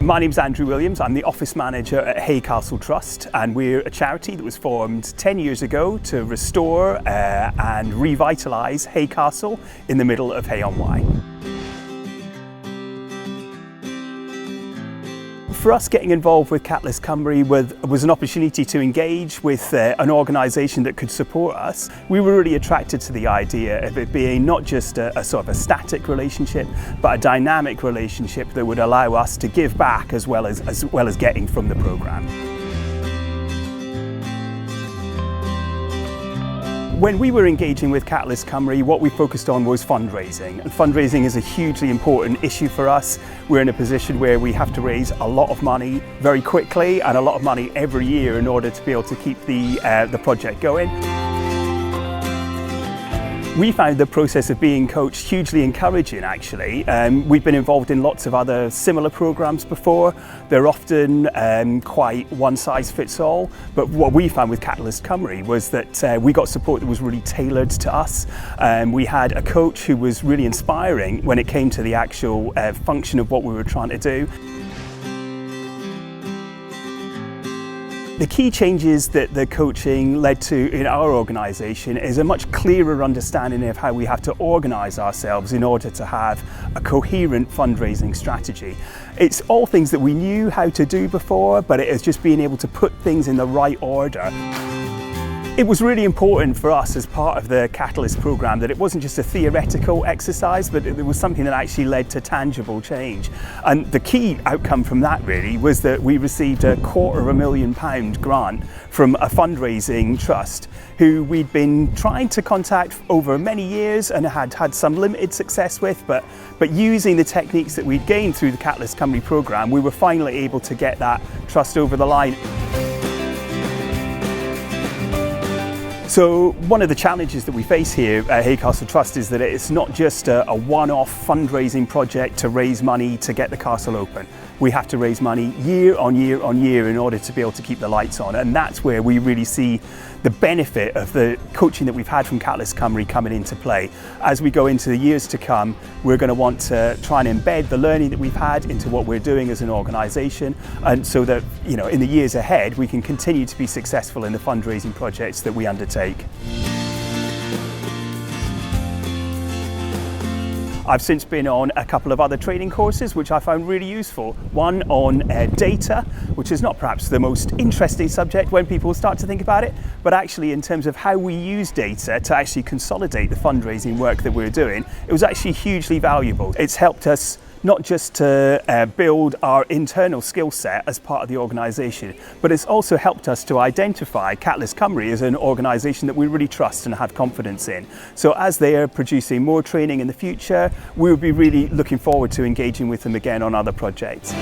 My name's Andrew Williams. I'm the office manager at Haycastle Trust, and we're a charity that was formed 10 years ago to restore and revitalise Haycastle in the middle of Hay-on-Wye. For us, getting involved with Catalyst Cymru was an opportunity to engage with an organisation that could support us. We were really attracted to the idea of it being not just a sort of a static relationship, but a dynamic relationship that would allow us to give back as well as getting from the programme. When we were engaging with Catalyst Cymru, what we focused on was fundraising. And fundraising is a hugely important issue for us. We're in a position where we have to raise a lot of money very quickly and a lot of money every year in order to be able to keep the project going. We found the process of being coached hugely encouraging, actually. We've been involved in lots of other similar programmes before. They're often quite one-size-fits-all, but what we found with Catalyst Cymru was that we got support that was really tailored to us. We had a coach who was really inspiring when it came to the actual function of what we were trying to do. The key changes that the coaching led to in our organisation is a much clearer understanding of how we have to organise ourselves in order to have a coherent fundraising strategy. It's all things that we knew how to do before, but it is just being able to put things in the right order. It was really important for us as part of the Catalyst programme that it wasn't just a theoretical exercise, but it was something that actually led to tangible change. And the key outcome from that really was that we received a £250,000 grant from a fundraising trust who we'd been trying to contact over many years and had some limited success with, but using the techniques that we'd gained through the Catalyst Cymru programme, we were finally able to get that trust over the line. So one of the challenges that we face here at Haycastle Trust is that it's not just a one-off fundraising project to raise money to get the castle open. We have to raise money year on year on year in order to be able to keep the lights on, and that's where we really see the benefit of the coaching that we've had from Catalyst Cymru coming into play. As we go into the years to come, we're going to want to try and embed the learning that we've had into what we're doing as an organisation, and so that, you know, in the years ahead we can continue to be successful in the fundraising projects that we undertake. I've since been on a couple of other training courses which I found really useful. One on data, which is not perhaps the most interesting subject when people start to think about it, but actually in terms of how we use data to actually consolidate the fundraising work that we're doing, it was actually hugely valuable. It's helped us not just to build our internal skill set as part of the organisation, but it's also helped us to identify Catalyst Cymru as an organisation that we really trust and have confidence in. So as they are producing more training in the future, we'll be really looking forward to engaging with them again on other projects.